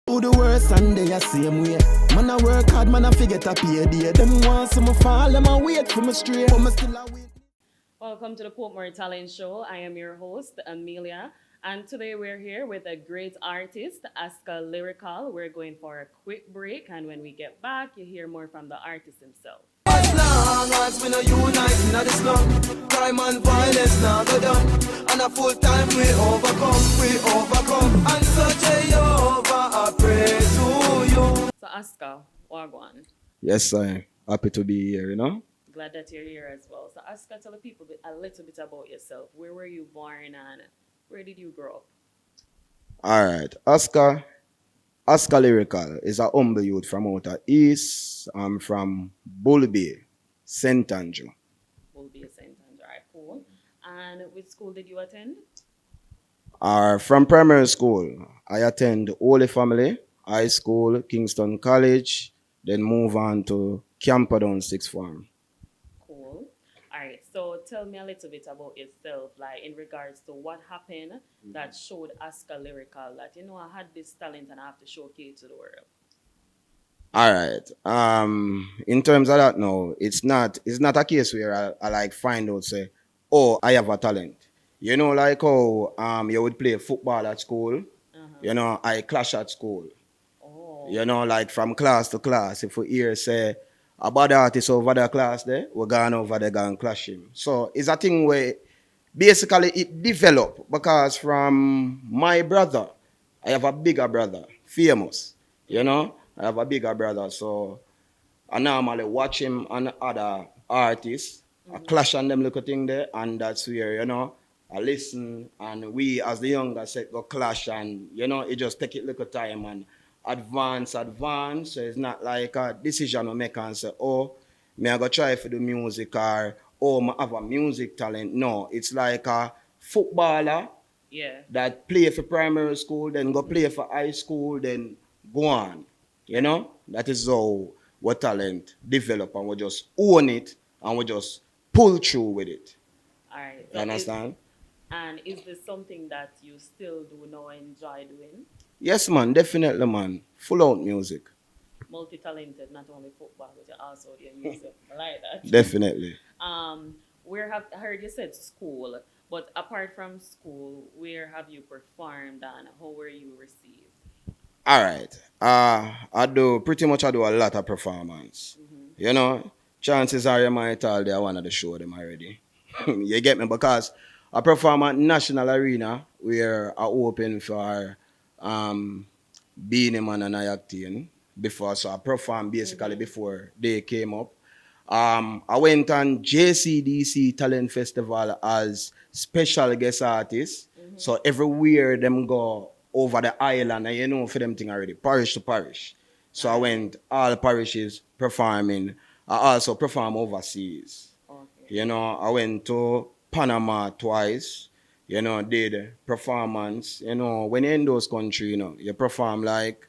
Do the worst and they are same way. Man, I work hard, man, I forget a pay day. Them want some fall, them I wait for me straight. But me still a wait. Welcome to the Portmore Talent Show. I am your host, Amelia, and today we're here with a great artist, Aska Lyrical. We're going for a quick break, and when we get back, you hear more from the artist himself. As long as we no unite in the slum, crime and violence now go down. And a full time we overcome. And so Jehovah, I pray to you. So, Aska, Wagwan, Yes, I'm happy to be here. glad that you're here as well. So, Aska, tell the people a little bit about yourself. Where were you born, and where did you grow up? All right. Aska Lyrical is a humble youth from outer east. I'm from Bull Bay, St. Andrew. Will be a St. Andrew. All right, cool. And which school did you attend? From primary school, I attend Holy Family High School, Kingston College, then move on to Camperdown Sixth Form. Cool. All right. So tell me a little bit about yourself, like in regards to what happened that showed Aska Lyrical that I had this talent and I have to showcase to the world. All right. In terms of that, no, it's not a case where I like find out say, oh, I have a talent. Like how you would play football at school. I clash at school. Oh. Like from class to class. If we hear say a bad artist over the class there, we're going over there and clash him. So it's a thing where basically it developed because from my brother, I have a bigger brother, famous. I have a bigger brother, so I normally watch him and other artists. I clash on them little thing there, and that's where, I listen, and we as the younger set go clash, and it just take it little time and advance. So it's not like a decision we make and say, oh, me I go try for the music or oh, I have a music talent. No, it's like a footballer Yeah. that play for primary school, then go play for high school, then go on. That is how what talent develop, and we just own it and we just pull through with it. All right. You understand? And is this something that you still do now enjoy doing? Yes, man, definitely, man. Full out music. Multi-talented, not only football, but you also do music. I like that. Definitely. Where have I heard you said school, but apart from school, where have you performed and how were you received? All right. I do a lot of performance. Chances are you might tell they one of the show them already. You get me? Because I perform at National Arena where I open for Beanie Man and I acting before. So I performed basically before they came up. I went on JCDC Talent Festival as special guest artist. So everywhere them go over the island, and for them thing already, parish to parish. So I went all parishes performing. I also perform overseas. Okay. I went to Panama twice. Did performance. When you're in those countries, you perform like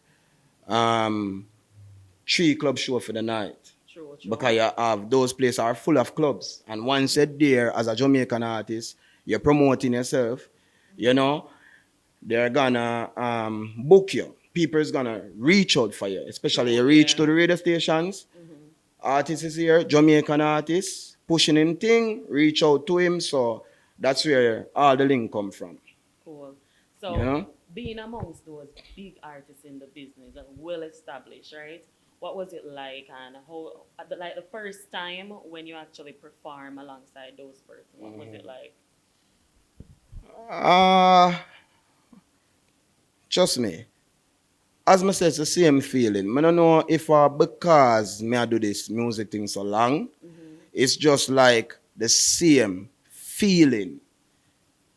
3 club show for the night. True. Because you have those places are full of clubs. And once you're there as a Jamaican artist, you're promoting yourself, they're gonna book you. People's gonna reach out for you, especially you reach to the radio stations. Artist is here, Jamaican artist, pushing him thing, reach out to him. So that's where all the link come from. Cool. So being amongst those big artists in the business and well established, right? What was it like, and how like the first time when you actually perform alongside those persons? What was it like? Uh Trust me. As I said, it's the same feeling. I don't know if because me I do this music thing so long, it's just like the same feeling.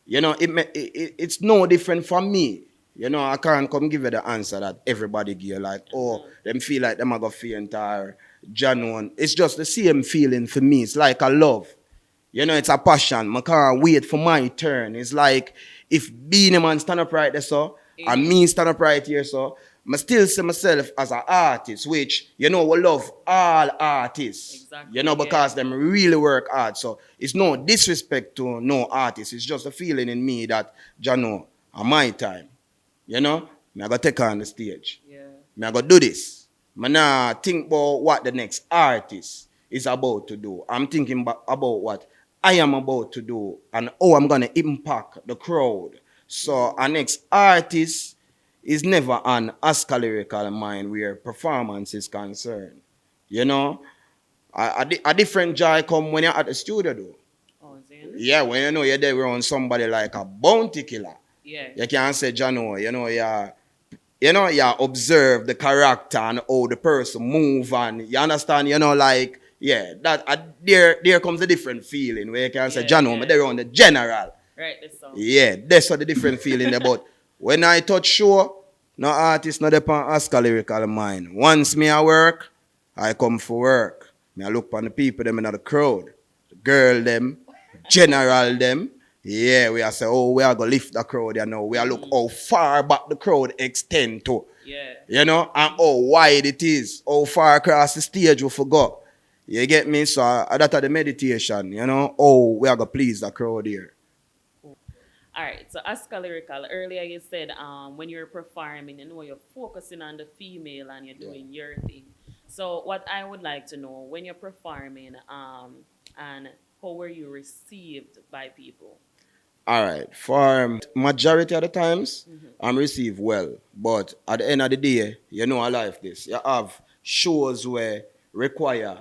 It's no different from me. I can't come give you the answer that everybody give. Like, oh, them feel like them are going to faint or genuine. It's just the same feeling for me. It's like a love. It's a passion. I can't wait for my turn. It's like if being a man stand up right there, so, and me stand up right here, so, I still see myself as an artist, which, we love all artists. Exactly, because them really work hard. So it's no disrespect to no artist. It's just a feeling in me that, on my time. Me I go take her on the stage. Yeah. Me I go do this. Me nah think about what the next artist is about to do. I'm thinking about what I am about to do and how I'm gonna impact the crowd. So our next artist is never an Aska lyrical mind where performance is concerned. You know, a different joy come when you're at the studio though. Oh, then. Yeah, when you know you're there around somebody like a bounty killer. Yeah. You can't say, Jano, you observe the character and how the person move and you understand, like, yeah, that there comes a different feeling where you can say, Yeah, Jano, yeah. they're on the general. Right, this song. Yeah, that's what the different feeling about. When I touch show, no artist no depend Aska lyrical mind. Once me I work, I come for work. Me I look on the people them in the crowd. The girl them, general them. Yeah, we are say, oh, we are gonna lift the crowd, We are look how far back the crowd extend to. Yeah. And how wide it is, how far across the stage we forgot. You get me? So that's the meditation, Oh, we are gonna please the crowd here. All right, so Aska Lyrical, earlier you said when you're performing, you're focusing on the female and you're doing your thing. So what I would like to know, when you're performing, and how were you received by people? All right. For majority of the times, I'm received well. But at the end of the day, I like this. You have shows where require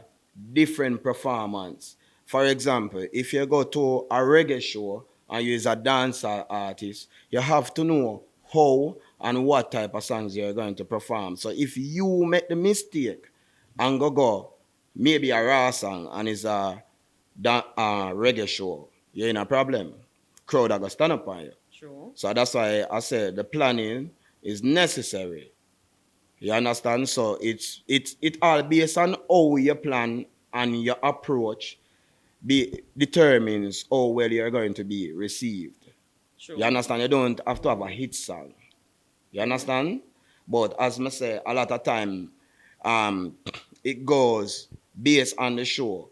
different performance. For example, if you go to a reggae show and you is a dancer artist, you have to know how and what type of songs you're going to perform. So if you make the mistake and go maybe a raw song and it's a reggae show, you're in a problem. Crowd are gonna stand up on you. True. So that's why I said the planning is necessary. You understand? So it all based on how you plan and your approach determines how well you're going to be received. True. You understand? You don't have to have a hit song. You understand? But as I say, a lot of time um, it goes based on the show.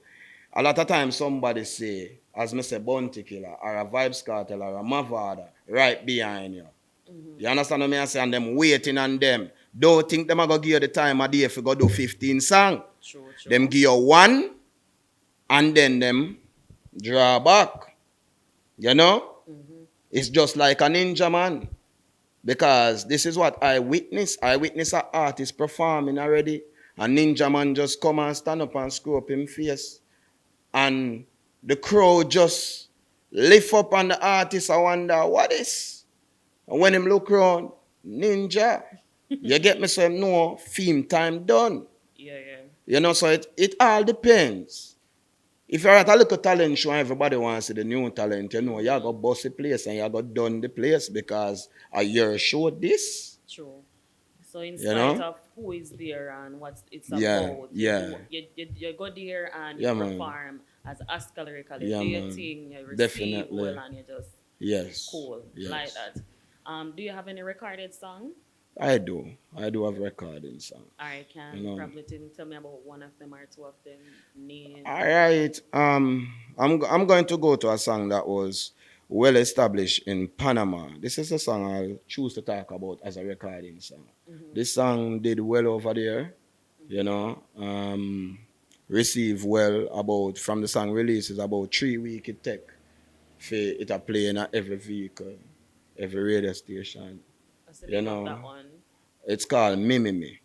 A lot of times somebody say, as me say, Bounty Killer or a Vibes Cartel or a Mavada right behind you. You understand what I say? And them waiting on them. Don't think them are going to give you the time of day if you go do 15 songs. True. Them give you one and then them draw back. You know? It's just like a ninja man. Because this is what I witness. I witness an artist performing already. A ninja man just come and stand up and screw up him face. And the crowd just lift up on the artist. I wonder, what is? And when him look around, ninja. You get me? So no, film time done. Yeah. So it all depends. If you're at a little talent show and everybody wants to see the new talent, you got to bust the place and you got to done the place because a year show this. True. So in spite of who is there and what it's about, you go there and you perform as Aska Lyrical. You do your thing, you receive well and you just cool like that. Do you have any recorded song? I do. I do have recording song. I can probably tell me about one of them or two of them. Name. All right. I'm going to go to a song that was well established in Panama. This is a song I'll choose to talk about as a recording song. This song did well over there, received well about, from the song release, is about 3 weeks it take for it to play in every vehicle, every radio station. What's the name of that one? It's called Mimimi.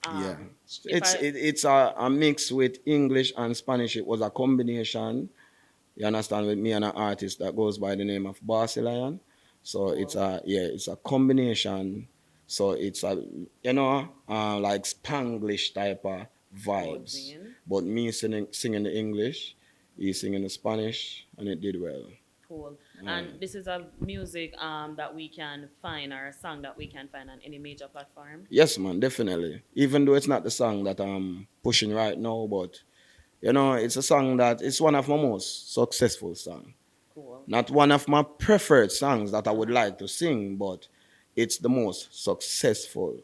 Yeah. It's a mix with English and Spanish. It was a combination, you understand, with me and an artist that goes by the name of Bossy Lion. So it's a combination. So it's a like Spanglish type of vibes. But me singing the English, he singing the Spanish, and it did well. Cool. And this is a music that we can find, or a song that we can find on any major platform? Yes, man, definitely. Even though it's not the song that I'm pushing right now, but it's a song that it's one of my most successful songs. Cool. Not one of my preferred songs that I would like to sing, but it's the most successful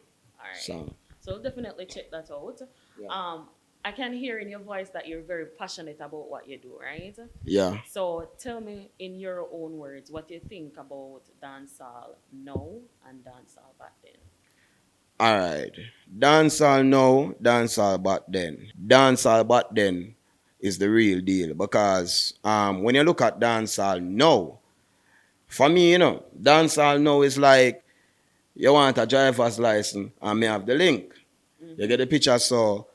song. So definitely check that out. Yeah. I can hear in your voice that you're very passionate about what you do, right? Yeah. So tell me in your own words what you think about dancehall now and dancehall back then. All right. Dancehall now, dancehall back then. Dancehall back then is the real deal because when you look at dancehall now, for me, dancehall now is like you want a driver's license and me have the link. You get the picture, so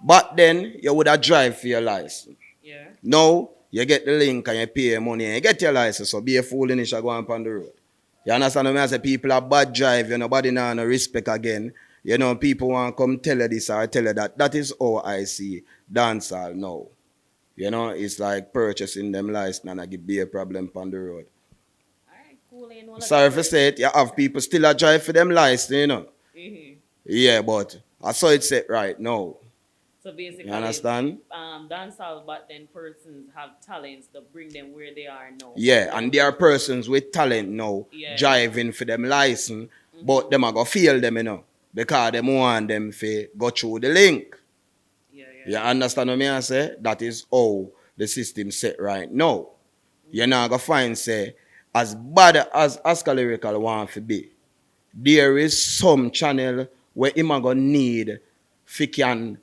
back then you would have drive for your license. Yeah. Now you get the link and you pay your money and you get your license, so be a fool in it, go on the road. You understand what I say? People are bad drive, nobody now no respect again. People want to come tell you this or tell you that. That is how I see dancehall now. It's like purchasing them license and I give be a problem on the road. All right, cool. Ain't no Sorry for say it, you have people still a drive for them license, Mm-hmm. Yeah, but I saw it set right now. So basically, You understand? dancehall back then persons have talents that bring them where they are now. Yeah, and there are persons with talent now Yeah. driving for them license, but them are going to fail them, because them want them to go through the link. Yeah, You yeah. understand what I say? That is how the system set right now. You're not going to find, say, as bad as Aska Lyrical want to be, there is some channel where him a going to need fi can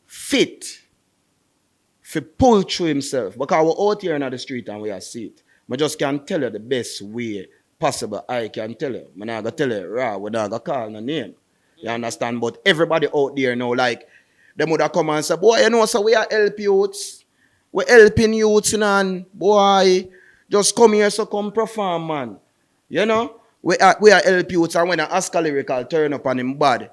fit, fi pull through himself. Because we're out here in the street and we are see it. I just can tell you the best way possible I can tell you. I'm not going to tell you raw, we're not going to call no name. You understand? But everybody out there now, like, them would have come and say, boy, so we are help youths. We're helping youths, and boy, just come here, so come perform, man. We are help youths, and when I ask a lyrical turn up on him bad,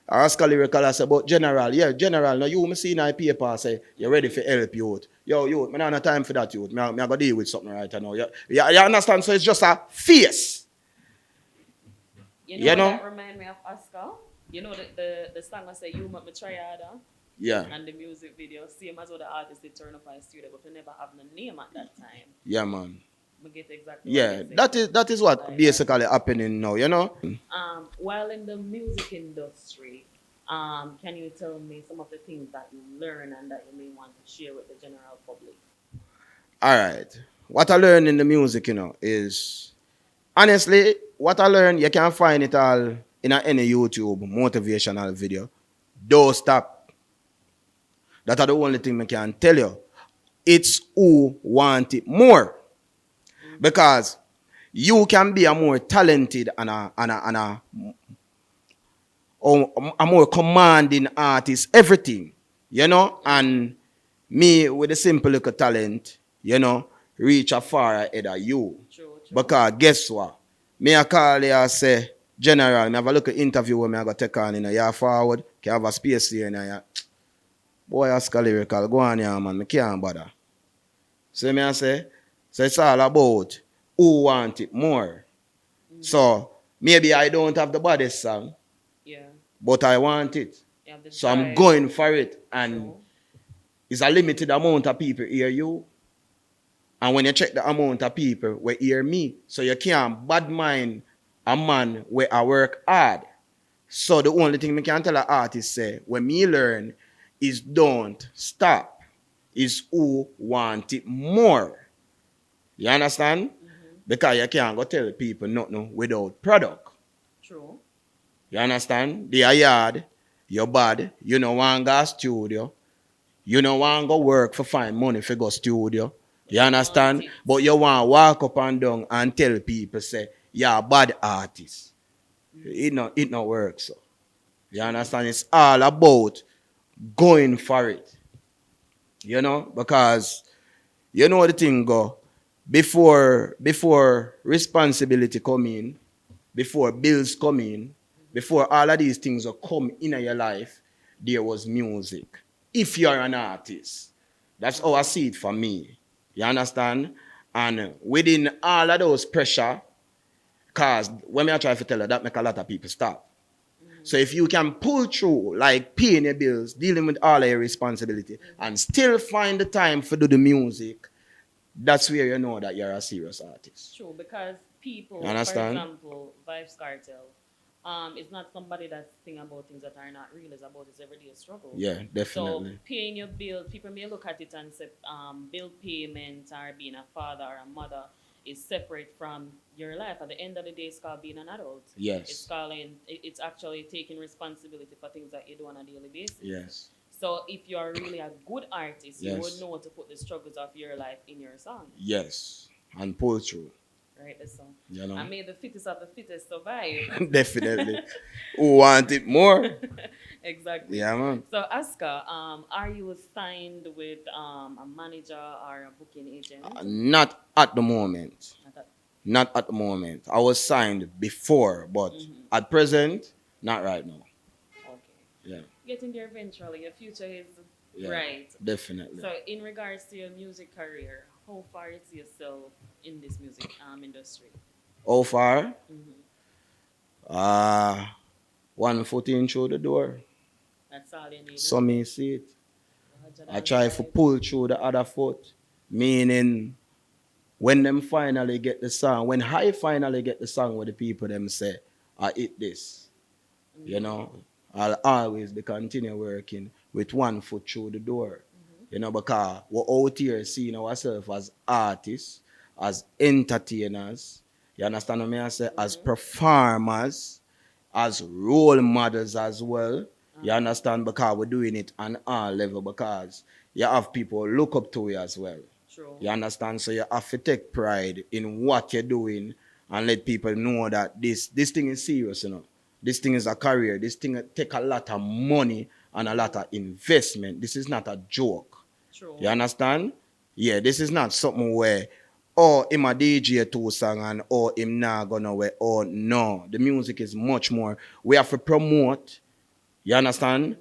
I ask a lyrical, I say, but general, yeah, general, now you me see in a paper, say, you ready for help youth. Yo, youth, I don't have time for that youth. I got to deal with something right now. You understand? So it's just a face. You know what that remind me of Aska? You know the song I say, you make me try harder? Yeah. And the music video, same as what the artist did turn up in the studio, but we never have no name at that time. Yeah, man. We get exactly Yeah, what that is what like basically happening now, while in the music industry, can you tell me some of the things that you learn and that you may want to share with the general public? All right. What I learned in the music, is honestly, what I learned, you can find it all in any YouTube motivational video. Don't stop. That's the only thing I can tell you. It's who want it more. Because you can be a more talented and a more commanding artist, everything, and me with a simple little talent, reach a far ahead of you. True. Because guess what? Me I call you and say, General, me have a look at interview where me I go take on, you forward, can have a space here, boy, Aska Lyrical, go on here, man, me can't bother. So me I say, so it's all about who want it more. So maybe I don't have the baddest song, Yeah. but I want it. So I'm going for it. And it's a limited amount of people hear you. And when you check the amount of people will hear me, so you can't bad mind a man where I work hard. So the only thing I can tell an artist say, when me learn, is don't stop. Is who want it more. You understand? Because you can't go tell people nothing without product. True. You understand? They are yard, you're bad, you don't want to go studio, you don't want to go work for find money for go studio. You understand? But you want to walk up and down and tell people, say, you're a bad artist. It not work, so. You understand? It's all about going for it. Because the thing go, before responsibility come in, before bills come in, before all of these things come in your life, there was music. If you're an artist, that's how I see it for me. You understand? And within all of those pressure, because when I try to tell you, that make a lot of people stop. So if you can pull through, like paying your bills, dealing with all of your responsibility, and still find the time to do the music, that's where you know that you're a serious artist. True, because people, You understand? for example, Vibes Cartel, It's not somebody that's thinking about things that are not real. It's about his everyday struggle. Yeah, So definitely. paying your bill, people may look at it and say, bill payment or being a father or a mother is separate from your life. At the end of the day, it's called being an adult. It's Yes. calling. It's actually taking responsibility for things that you do on a daily basis. Yes. So if you're really a good artist, you would Yes. know to put the struggles of your life in your song, Yes. And pull through. right? The song. You know. I made the fittest of the fittest survive. Definitely. Who want it more? Exactly. Yeah, man. So Aska, are you signed with a manager or a booking agent? Not at the moment. Not that- Not at the moment. I was signed before, but at present, not right now. Okay. Yeah. Getting there eventually. Your future is Yeah. bright. Definitely. So in regards to your music career, how far you see yourself in this music industry? How far? Mm-hmm. Uh, one foot in through the door. That's all you need. So me see it. I try to 105. pull through the other foot. Meaning, when them finally get the song, when I finally get the song where the people them say, I hit this. You know, I'll always be continue working with one foot through the door. You know, because we're out here seeing ourselves as artists, as entertainers, you understand what I say? As performers, as role models as well. You understand? Because we're doing it on all level because you have people look up to you as well. True. You understand? So you have to take pride in what you're doing and let people know that this thing is serious, you know. This thing is a career. This thing take a lot of money and a lot of investment. This is not a joke. True. You understand? Yeah, this is not something where, oh, him a DJ two song and oh, him not gonna wear. Oh, no. The music is much more. We have to promote. You understand?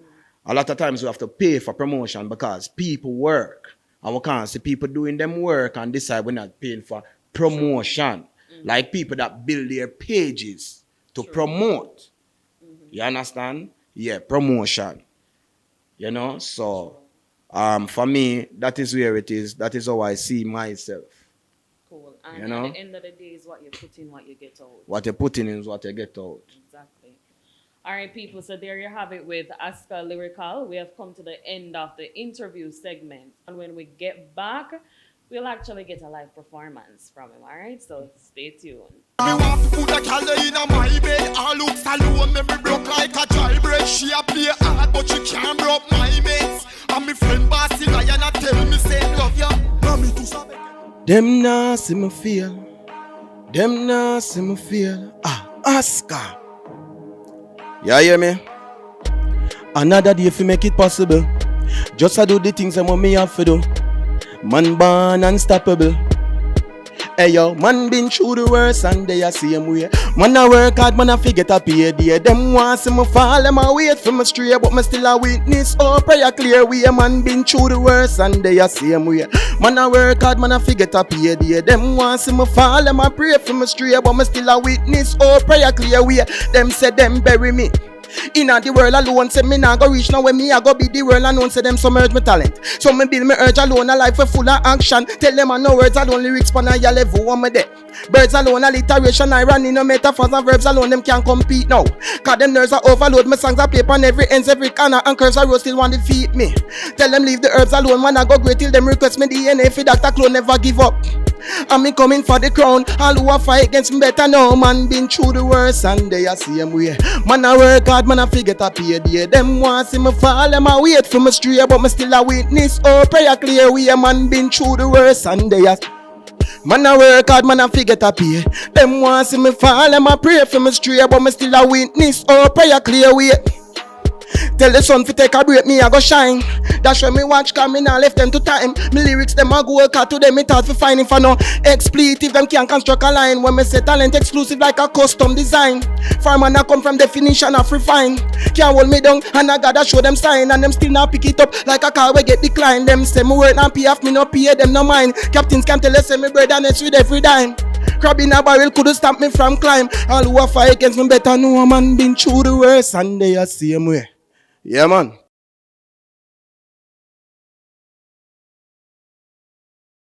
A lot of times we have to pay for promotion because people work. And we can't see people doing them work and decide we're not paying for promotion. Like people that build their pages to promote. You understand? Yeah, promotion. You know? So, for me, that is where it is. That is how I see myself. Cool. And You know? at the end of the day is what you put in, what you get out. What you put in is what you get out. Exactly. All right, people. So there you have it with Aska Lyrical. We have come to the end of the interview segment. And when we get back, we'll actually get a live performance from him. All right? So stay tuned. Me want to put a gal in my bed. All looks alone, me broke like a jailbreak. She a play hard, but she can't broke my mates. And me friend Bossy Lion a tell me say love ya. Mommy to sabe. Them nah see me feel. Them nah see me feel. Aska. You hear me? Another day if you make it possible. Just to do the things that me have to do. Man born unstoppable. Hey yo, man been through the worst and they are same way. Man I work hard, man I forget a pay day. Them want see me fall, them a wait for me stray, but me still a witness. Oh, prayer clear way. Man been through the worst and they are same way. Man I work hard, man I forget a pay day. Them want see me fall, them a pray for me stray, but me still a witness. Oh, prayer clear way. Them say them bury me. Inna the world alone, say me nah go reach now when me I go be the world alone, say them submerge my talent. So me build me urge alone, a life full of action. Tell them I no words alone, lyrics pan a your level, one me there. Birds alone, alliteration, irony, no metaphors and verbs alone, them can't compete now. Cause them nerves are overload, my songs are play on every ends, every corner, and curves are road still want defeat me. Tell them leave the herbs alone, man I go great till them request me DNA, for Dr. Clone never give up. And me coming for the crown. All who a fight against me better know. Man been through the worst and they a same way. Man I work hard, man I forget a pay day. Them want see me fall, them a wait for me stray, but me still a witness. Oh, prayer clear way. Man been through the worst and they a man I work hard, man I forget a pay. Them want see me fall, them a pray for me stray, but me still a witness. Oh, prayer clear way. Tell the sun fi take a break, me I go shine. That's when me watch come in and left them to time. Me lyrics them a go cut to them, me thought fi finding for no expletive. Them can't construct a line. When me say talent exclusive like a custom design. Farman a come from definition of refine. Can't hold me down and I gotta show them sign. And them still not pick it up like a car we get declined. Them say me work and pay off, me no pay them no mind. Captains can tell us say me bread and it's with every dime. Crab in a barrel couldn't stop me from climb. All who a fight against me better know a man been through the worst and they are same way. Yeah, man.